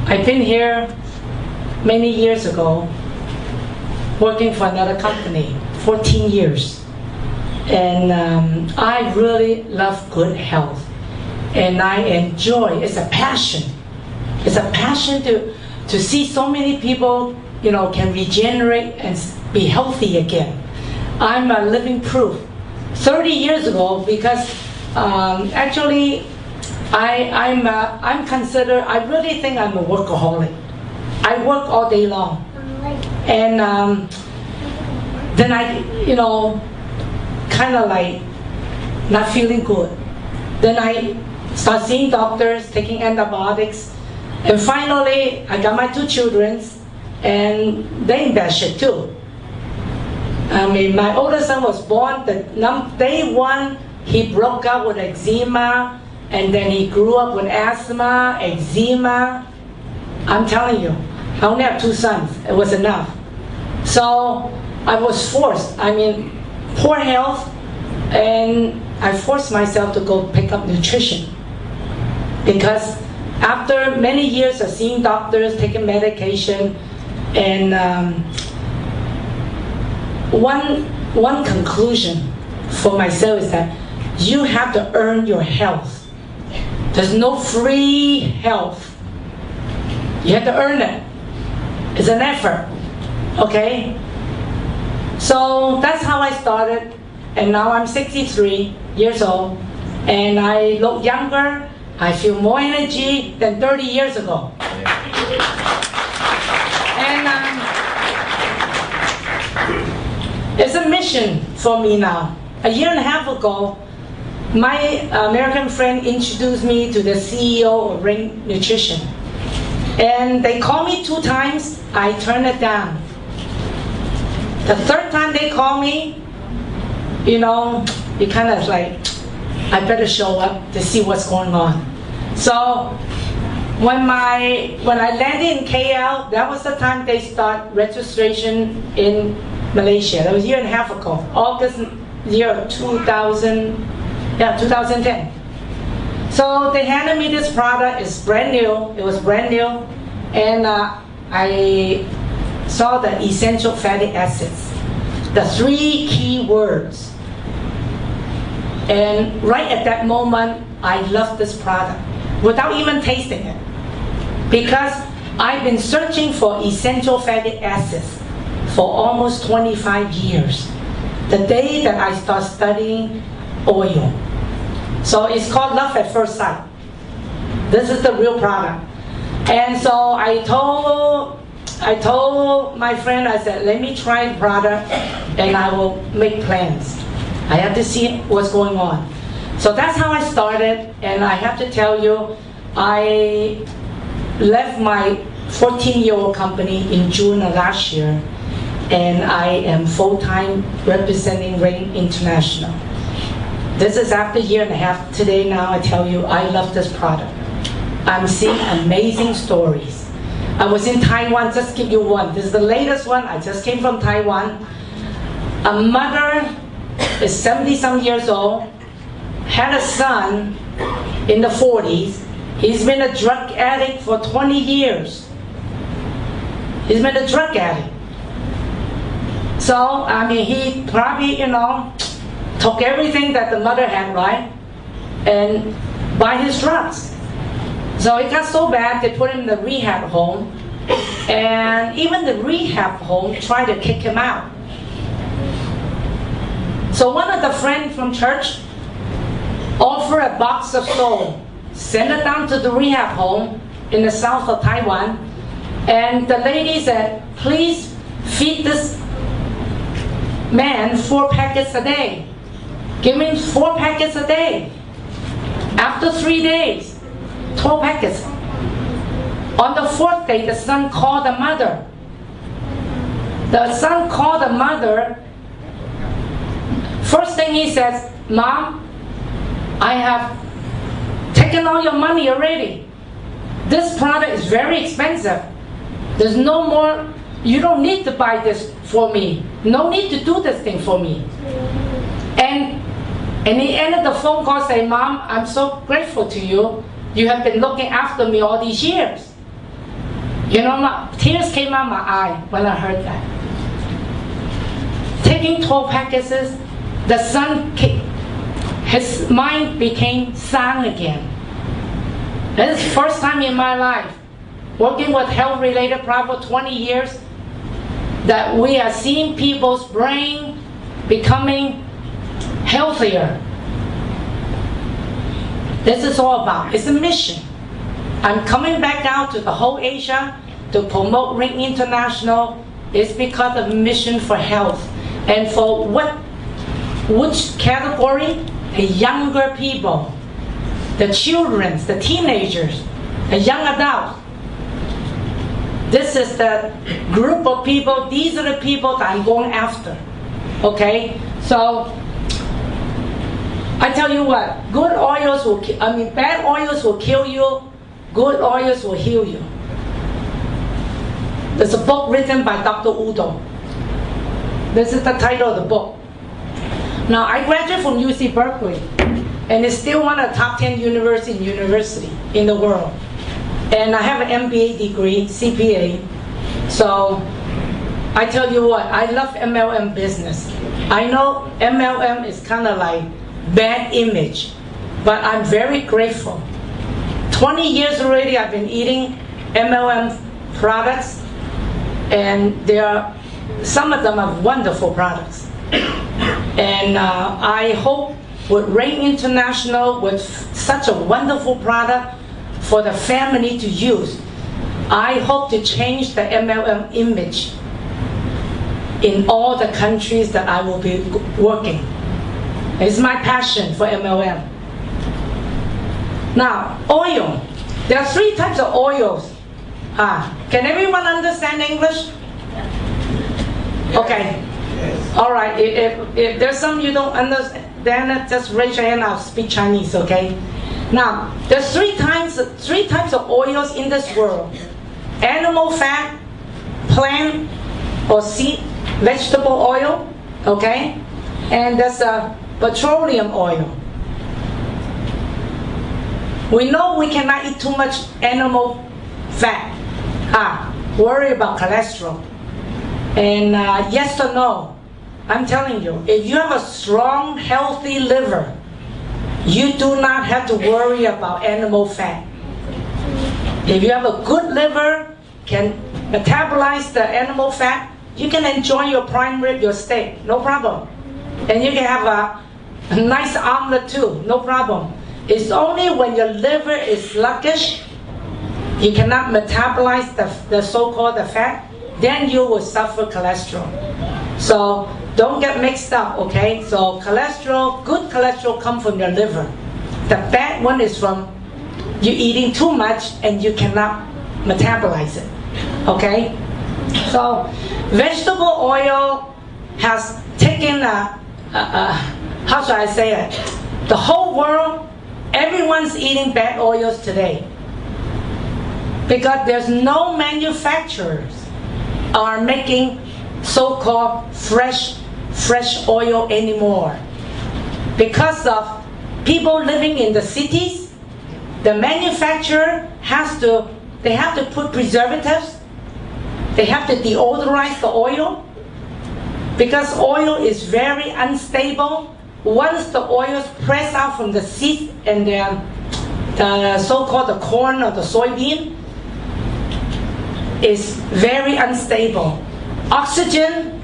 I've been here many years ago, working for another company, 14 years. And I really love good health. And I enjoy, it's a passion. It's a passion to see so many people, can regenerate and be healthy again. I'm a living proof. 30 years ago, because actually, I really think I'm a workaholic. I work all day long. And then I, kind of like not feeling good. Then I start seeing doctors, taking antibiotics. And finally, I got my 2 children, and they in bad shape too. I mean, my oldest son was born, day 1, he broke out with eczema, and then he grew up with asthma, eczema. I'm telling you, I only have 2 sons, it was enough. So I was forced, poor health, and I forced myself to go pick up nutrition. Because after many years of seeing doctors, taking medication, and one conclusion for myself is that you have to earn your health. There's no free health. You have to earn it. It's an effort, okay? So that's how I started, and now I'm 63 years old, and I look younger, I feel more energy than 30 years ago. And it's a mission for me now. A year and a half ago, my American friend introduced me to the CEO of Ring Nutrition. And they called me 2 times, I turned it down. The 3rd time they called me, you kind of like, I better show up to see what's going on. So when I landed in KL, that was the time they start registration in Malaysia. That was a year and a half ago, August year of 2010. So they handed me this product. It's brand new. It was brand new, and I saw the essential fatty acids, the 3 key words. And right at that moment, I loved this product without even tasting it, because I've been searching for essential fatty acids for almost 25 years. The day that I start studying oil. So it's called Love at First Sight. This is the real product. And so I told my friend, I said, let me try the product and I will make plans. I have to see what's going on. So that's how I started, and I have to tell you, I left my 14-year-old company in June of last year, and I am full-time representing Ring International. This is after a year and a half. Today now I tell you, I love this product. I'm seeing amazing stories. I was in Taiwan, just give you one. This is the latest one, I just came from Taiwan. A mother is 70-some years old, had a son in the 40s. He's been a drug addict for 20 years. He's been a drug addict. So, he probably, took everything that the mother had, right? And buy his drugs. So it got so bad, they put him in the rehab home. And even the rehab home tried to kick him out. So one of the friends from church offered a box of soap, sent it down to the rehab home in the south of Taiwan, and the lady said, please feed this man 4 packets a day. Give him 4 packets a day. After 3 days, 12 packets. On the 4th day, the son called the mother. The son called the mother. First thing he says, Mom, I have taken all your money already. This product is very expensive. There's no more, you don't need to buy this for me. No need to do this thing for me. And he ended the phone call saying, Mom, I'm so grateful to you. You have been looking after me all these years. You know, tears came out my eye when I heard that. Taking 12 packages, the son came, his mind became sound again. This is the first time in my life, working with health-related products for 20 years, that we are seeing people's brain becoming healthier. This is all about, it's a mission. I'm coming back out to the whole Asia to promote Ring International. It's because of mission for health. And for which category? The younger people, the children, the teenagers, the young adults. This is the group of people, these are the people that I'm going after. Okay? So, I tell you what, good oils will, bad oils will kill you, good oils will heal you. There's a book written by Dr. Udo. This is the title of the book. Now, I graduated from UC Berkeley, and it's still one of the top 10 university in the world. And I have an MBA degree, CPA. So, I tell you what, I love MLM business. I know MLM is kind of like bad image, but I'm very grateful. 20 years already I've been eating MLM products, and some of them are wonderful products. And I hope with Ring International, with such a wonderful product for the family to use, I hope to change the MLM image in all the countries that I will be working. It's my passion for MLM. Now, oil. There are 3 types of oils. Can everyone understand English? Okay. All right. If there's some you don't understand, just raise your hand. I'll speak Chinese. Okay. Now, there's 3 types of oils in this world: animal fat, plant or seed, vegetable oil. Okay, and there's a petroleum oil. We know we cannot eat too much animal fat. Worry about cholesterol. And yes or no, I'm telling you, if you have a strong, healthy liver, you do not have to worry about animal fat. If you have a good liver, can metabolize the animal fat, you can enjoy your prime rib, your steak, no problem. And you can have a nice omelet too, no problem. It's only when your liver is sluggish, you cannot metabolize the so-called fat, then you will suffer cholesterol. So don't get mixed up, okay? So cholesterol, good cholesterol comes from your liver. The bad one is from you eating too much and you cannot metabolize it, okay? So vegetable oil has taken how should I say it? The whole world, everyone's eating bad oils today because there's no manufacturers are making so-called fresh oil anymore. Because of people living in the cities, the manufacturer they have to put preservatives, they have to deodorize the oil, because oil is very unstable. Once the oil is pressed out from the seed and the so-called the corn or the soybean, is very unstable. Oxygen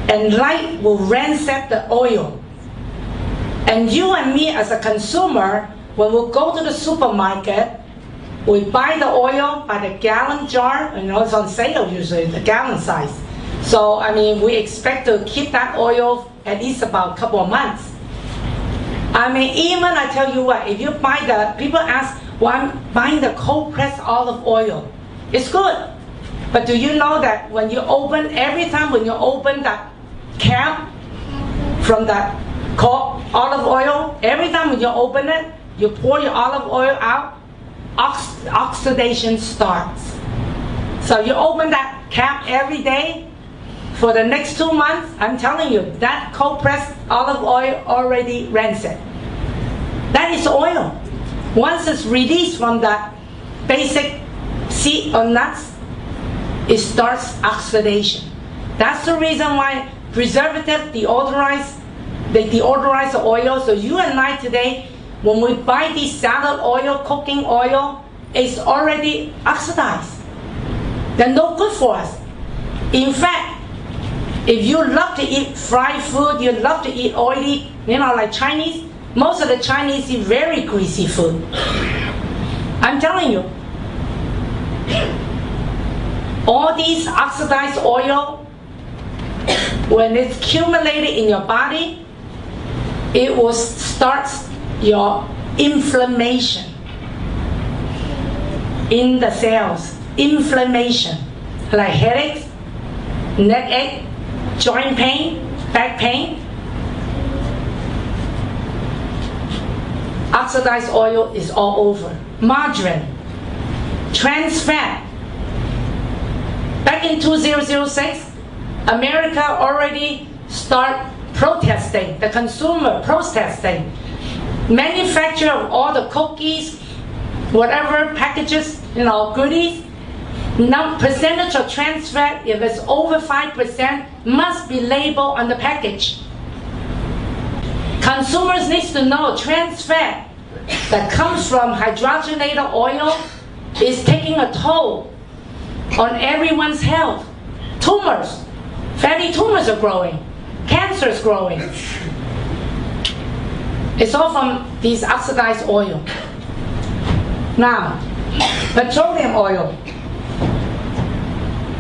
and light will ransack the oil. And you and me as a consumer, when we go to the supermarket, we buy the oil by the gallon jar, and it's on sale usually, the gallon size. So, I mean, we expect to keep that oil at least about a couple of months. I mean, even I tell you what, if you buy people ask, well, I'm buying the cold pressed olive oil. It's good. But do you know that when you open, every time when you open that cap from that olive oil, every time when you open it, you pour your olive oil out, oxidation starts. So you open that cap every day, for the next 2 months, I'm telling you, that cold pressed olive oil already rancid. That is oil. Once it's released from that basic seed or nuts, it starts oxidation. That's the reason why preservative deodorize, they deodorize the oil. So you and I today, when we buy this salad oil, cooking oil, it's already oxidized. They're no good for us. In fact, if you love to eat fried food, you love to eat oily, like Chinese, most of the Chinese eat very greasy food. I'm telling you, all these oxidized oil, when it's accumulated in your body, it will start your inflammation in the cells. Inflammation, like headaches, neck ache, joint pain, back pain. Oxidized oil is all over. Margarine, trans fat. Back in 2006, America already start protesting, the consumer protesting. Manufacture of all the cookies, whatever packages, goodies, now percentage of trans fat, if it's over 5%, must be labeled on the package. Consumers need to know trans fat that comes from hydrogenated oil is taking a toll on everyone's health. Tumors, fatty tumors are growing, cancer is growing. It's all from these oxidized oil. Now, petroleum oil.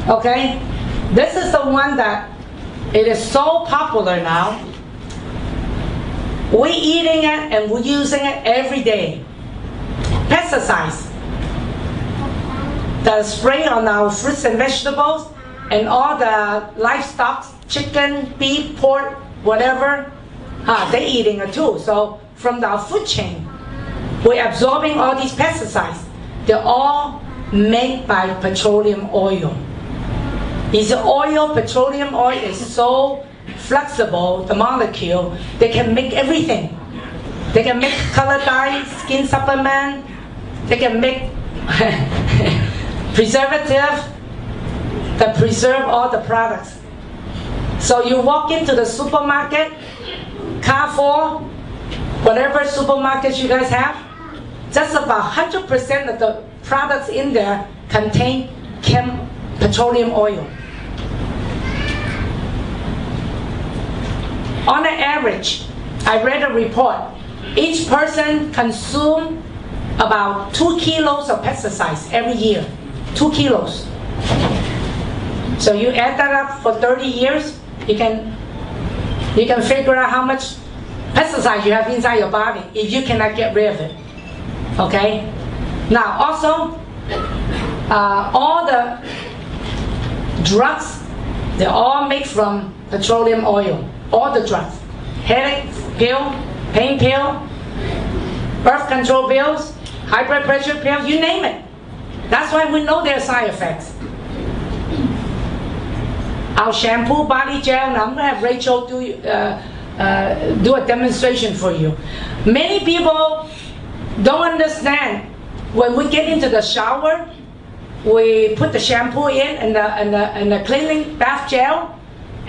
Okay, this is the one that it is so popular now. We're eating it and we're using it every day. Pesticides that spray on our fruits and vegetables and all the livestock, chicken, beef, pork, whatever, they're eating it too. So from our food chain, we're absorbing all these pesticides. They're all made by petroleum oil. This oil, petroleum oil, is so flexible, the molecule, they can make everything. They can make color dye, skin supplement, they can make preservative that preserve all the products. So you walk into the supermarket, Carrefour, whatever supermarkets you guys have, just about 100% of the products in there contain petroleum oil. On an average, I read a report, each person consumes about 2 kilos of pesticides every year. 2 kilos. So you add that up for 30 years, you can figure out how much pesticides you have inside your body if you cannot get rid of it. Okay? Now also, all the drugs, they're all made from petroleum oil. All the drugs. Headache pill, pain pill, birth control pills, high blood pressure pills, you name it. That's why we know their side effects. Our shampoo, body gel, now I'm going to have Rachel do a demonstration for you. Many people don't understand when we get into the shower, we put the shampoo in and the cleaning bath gel.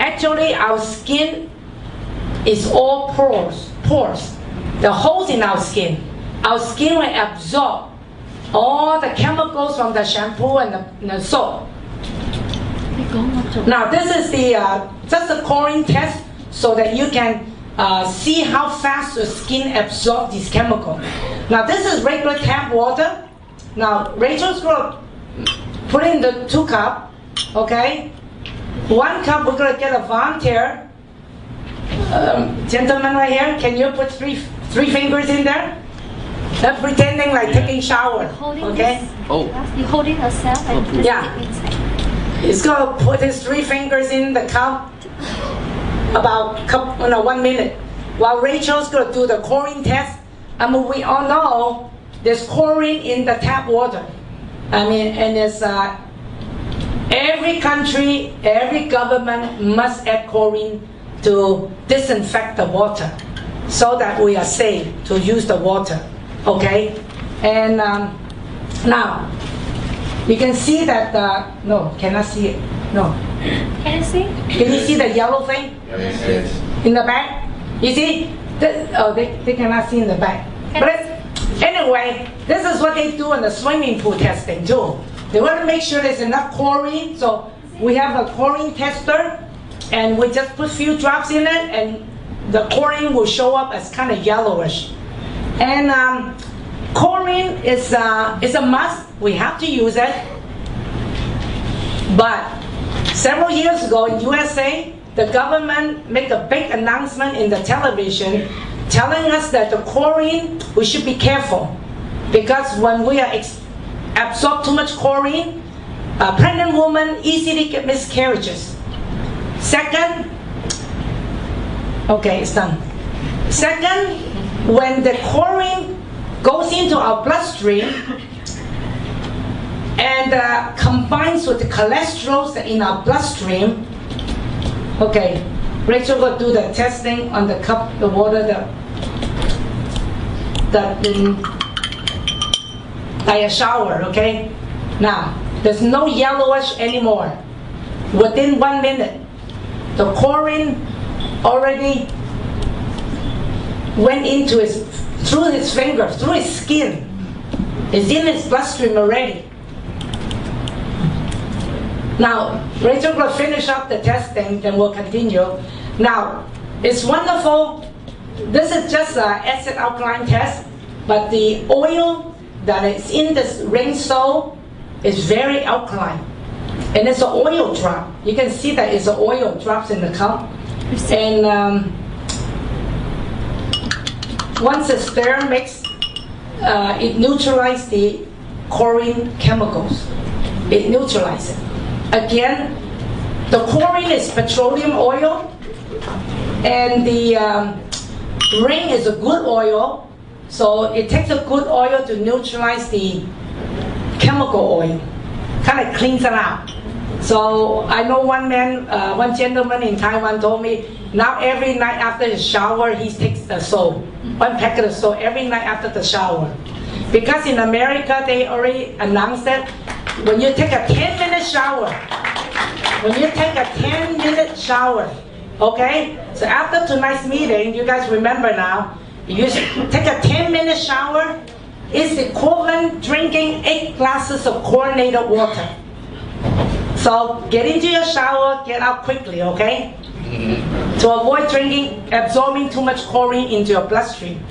Actually, our skin is all pores. The holes in our skin. Our skin will absorb all the chemicals from the shampoo and the soap. Now, this is just a chlorine test so that you can see how fast the skin absorbs these chemicals. Now, this is regular tap water. Now, Rachel's going to put in the 2 cups, okay? 1 cup, we're going to get a volunteer. Gentleman right here, can you put three fingers in there? They're pretending like taking shower, okay? You're holding yourself and put it inside. He's going to put his 3 fingers in the cup about 1 minute. While Rachel's going to do the chlorine test. I mean, we all know there's chlorine in the tap water. I mean, and it's every country, every government must add chlorine to disinfect the water so that we are safe to use the water, okay? And now, You can see that, no, cannot see it. No. Can you see? Can you see the yellow thing? Yes. In the back? You see? They cannot see in the back. But anyway, this is what they do in the swimming pool testing too. They want to make sure there's enough chlorine, so we have a chlorine tester, and we just put a few drops in it, and the chlorine will show up as kind of yellowish. And chlorine is a must. We have to use it. But several years ago in USA, the government made a big announcement in the television telling us that the chlorine, we should be careful. Because when we are absorb too much chlorine, a pregnant woman easily get miscarriages. Second, okay, it's done. Second, when the chlorine goes into our bloodstream and combines with the cholesterol in our bloodstream, okay, Rachel will do the testing on the cup, the water, like a shower, okay? Now, there's no yellowish anymore. Within 1 minute, the chlorine already went into through his fingers, through his skin. It's in his bloodstream already. Now, Rachel will finish up the testing, then we'll continue. Now, it's wonderful. This is just an acid alkaline test, but the oil that is in this ring sole is very alkaline. And it's an oil drop. You can see that it's an oil drops in the cup. And once the stir mix, it neutralizes the chlorine chemicals. It neutralizes it. Again, the chlorine is petroleum oil, and the ring is a good oil, so it takes a good oil to neutralize the chemical oil, kind of cleans it out. So I know one one gentleman in Taiwan told me, now every night after his shower, he takes the soap, one packet of soap every night after the shower. Because in America, they already announced that when you take a 10-minute shower, okay? So after tonight's meeting, you guys remember now, you take a 10-minute shower, it's equivalent drinking 8 glasses of chlorinated water. So get into your shower, get out quickly, okay? To avoid absorbing too much chlorine into your bloodstream.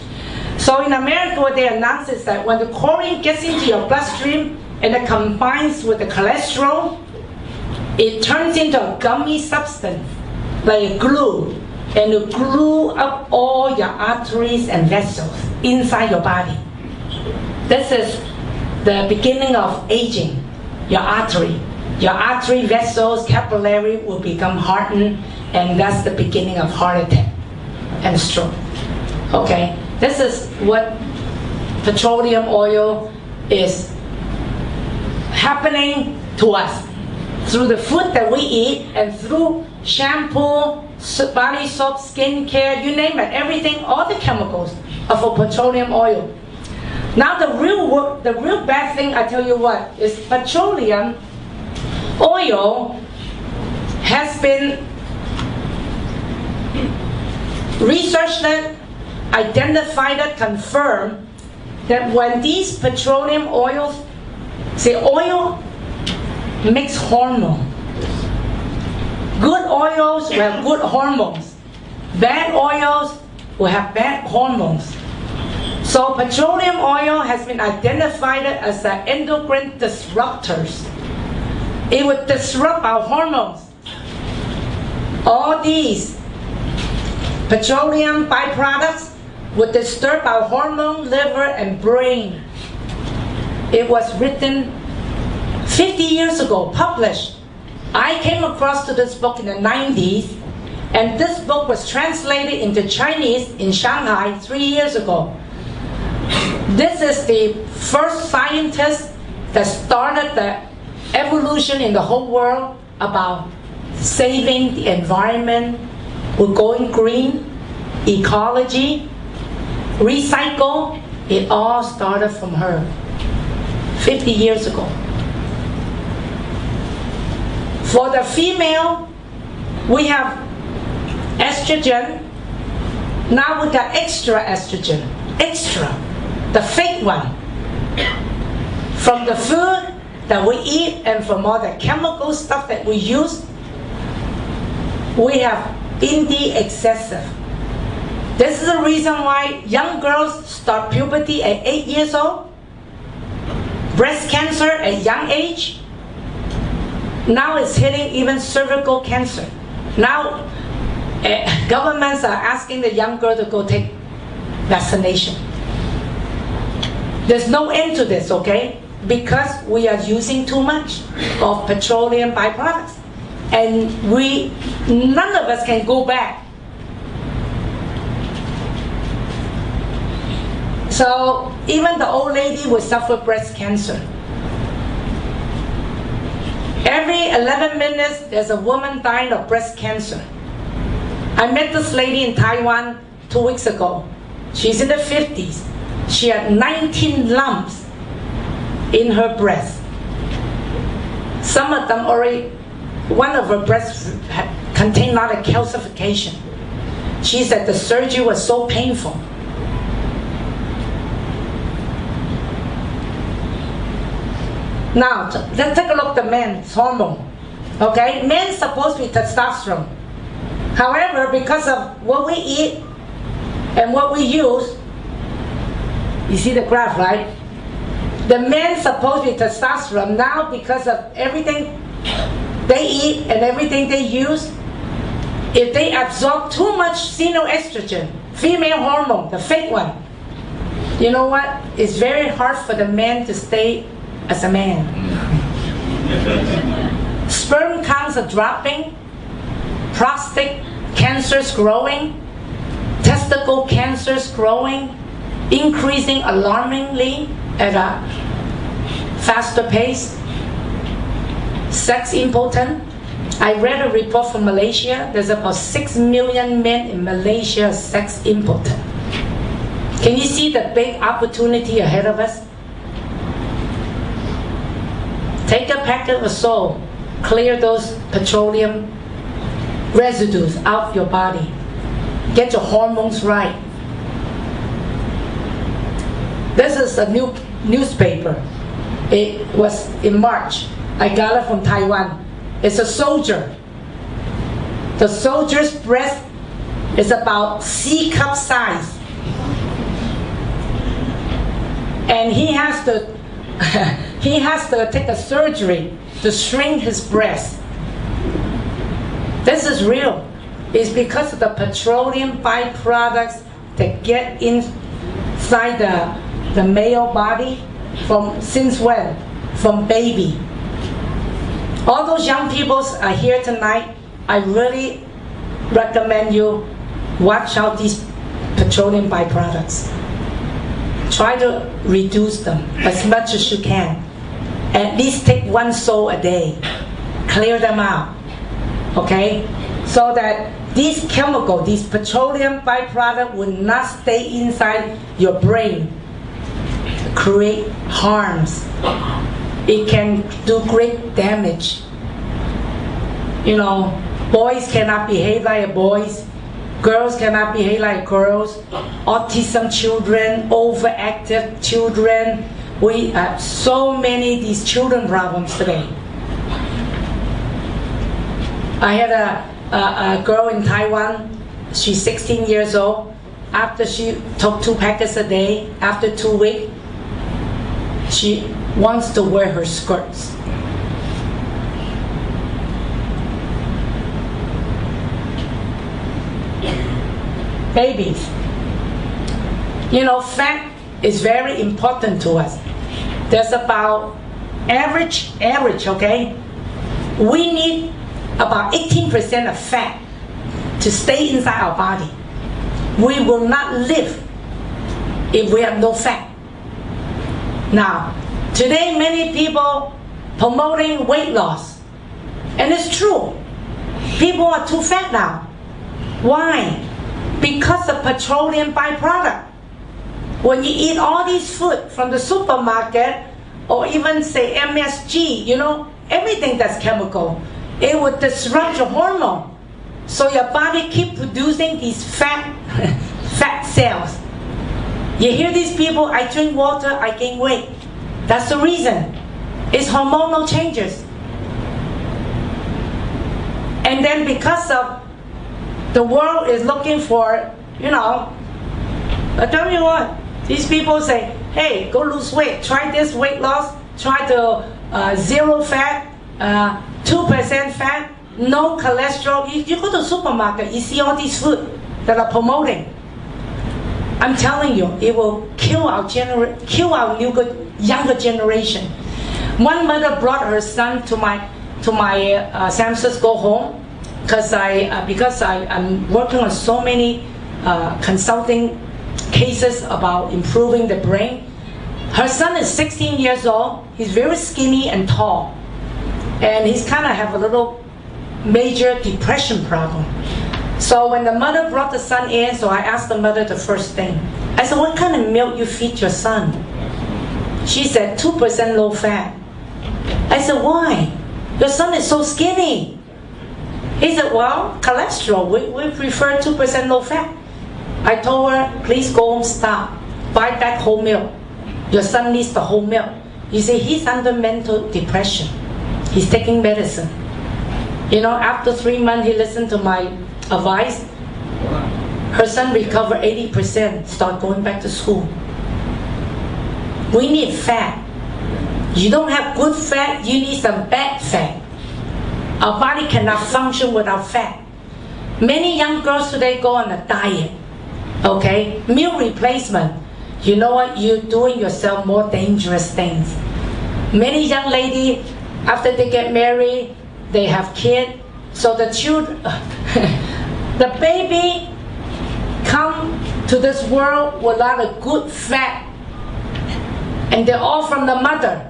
So in America, what they announce is that when the chlorine gets into your bloodstream and it combines with the cholesterol, it turns into a gummy substance, like glue, and it glue up all your arteries and vessels inside your body. This is the beginning of aging, your artery. Your artery vessels, capillary will become hardened, and that's the beginning of heart attack and stroke. Okay, this is what petroleum oil is happening to us through the food that we eat and through shampoo, body soap, skincare, you name it, everything, all the chemicals are for petroleum oil. Now the real bad thing, I tell you what, is petroleum oil has been researched, identified, confirmed that when these petroleum oils, oil makes hormone. Good oils will have good hormones. Bad oils will have bad hormones. So petroleum oil has been identified as an endocrine disruptors. It would disrupt our hormones. All these petroleum byproducts would disturb our hormone, liver, and brain. It was written 50 years ago, published. I came across to this book in the 90s, and this book was translated into Chinese in Shanghai 3 years ago. This is the first scientist that started the evolution in the whole world about saving the environment, we're going green, ecology, recycle. It all started from her 50 years ago. For the female, we have estrogen. Now we got extra estrogen. Extra. The fake one. From the food that we eat and from all the chemical stuff that we use, we have indeed excessive. This is the reason why young girls start puberty at 8 years old, breast cancer at young age. Now it's hitting even cervical cancer. Now governments are asking the young girl to go take vaccination. There's no end to this, okay? Because we are using too much of petroleum byproducts. And none of us can go back. So even the old lady will suffer breast cancer. Every 11 minutes, there's a woman dying of breast cancer. I met this lady in Taiwan 2 weeks ago. She's in the 50s. She had 19 lumps in her breast. Some of them already, one of her breasts contained a lot of calcification. She said the surgery was so painful. Now, let's take a look at the men's hormone. Okay, men's supposed to be testosterone. However, because of what we eat and what we use, you see the graph, right? The men's supposed to be testosterone. Now, because of everything they eat and everything they use, if they absorb too much xenoestrogen, female hormone, the fake one, you know what? It's very hard for the man to stay as a man. Sperm counts are dropping, prostate cancers growing, testicle cancers growing, increasing alarmingly at a faster pace. Sex impotent. I read a report from Malaysia. There's about 6 million men in Malaysia sex impotent. Can you see the big opportunity ahead of us? Take a packet of salt, clear those petroleum residues out of your body. Get your hormones right. This is a new newspaper. It was in March. I got it from Taiwan. It's a soldier. The soldier's breast is about C cup size. And he has to take a surgery to shrink his breast. This is real. It's because of the petroleum byproducts that get inside the male body since when? From baby. All those young people are here tonight. I really recommend you watch out these petroleum byproducts. Try to reduce them as much as you can. At least take 1 soul a day. Clear them out. Okay? So that these chemicals, these petroleum byproducts will not stay inside your brain, create harms. It can do great damage. You know, boys cannot behave like boys. Girls cannot behave like girls. Autism children, overactive children. We have so many of these children problems today. I had a girl in Taiwan. She's 16 years old. After she took 2 packets a day, after 2 weeks, she wants to wear her skirts. Babies. You know, fat is very important to us. There's about average, okay? We need about 18% of fat to stay inside our body. We will not live if we have no fat. Now, today many people promoting weight loss. And it's true. People are too fat now. Why? Because of petroleum byproduct. When you eat all these food from the supermarket, or even say MSG, you know, everything that's chemical, it would disrupt your hormone. So your body keep producing these fat cells. You hear these people, I drink water, I gain weight. That's the reason. It's hormonal changes. And then because of the world is looking for, I tell you what, these people say, hey, go lose weight, try this weight loss, try to zero fat, 2% fat, no cholesterol. You go to the supermarket, you see all these food that are promoting. I'm telling you, it will kill our younger generation. One mother brought her son to my San Francisco home because I'm working on so many consulting cases about improving the brain. Her son is 16 years old. He's very skinny and tall, and he's kind of have a little major depression problem. So when the mother brought the son in, so I asked the mother the first thing. I said, what kind of milk you feed your son? She said, 2% low fat. I said, why? Your son is so skinny. He said, well, cholesterol, we prefer 2% low fat. I told her, please go home, stop. Buy that whole milk. Your son needs the whole milk. You see, he's under mental depression. He's taking medicine. After 3 months, he listened to my advice. Her son recovered 80%, start going back to school. We need fat. You don't have good fat, you need some bad fat. Our body cannot function without fat. Many young girls today go on a diet. Okay? Meal replacement. You know what? You're doing yourself more dangerous things. Many young ladies, after they get married, they have kids. So the children, the baby come to this world with a lot of good fat. And they're all from the mother.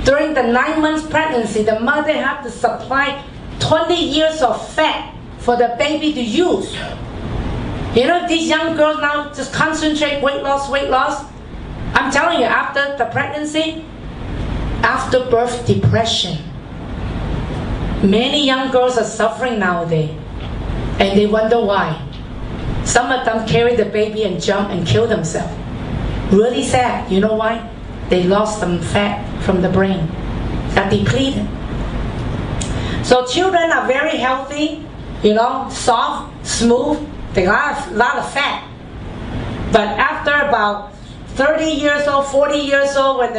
During the 9 months pregnancy, the mother had to supply 20 years of fat for the baby to use. These young girls now just concentrate weight loss. I'm telling you, after the pregnancy, after birth depression. Many young girls are suffering nowadays, and they wonder why. Some of them carry the baby and jump and kill themselves. Really sad. You know why? They lost some fat from the brain, got depleted. So children are very healthy, soft, smooth, they got a lot of fat. But after about 30 years old, 40 years old, when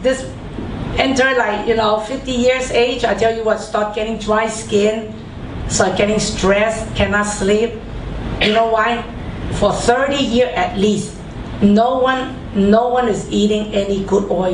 this enter 50 years age, I tell you what, start getting dry skin, start getting stressed, cannot sleep. You know why? For 30 years at least, no one is eating any good oil.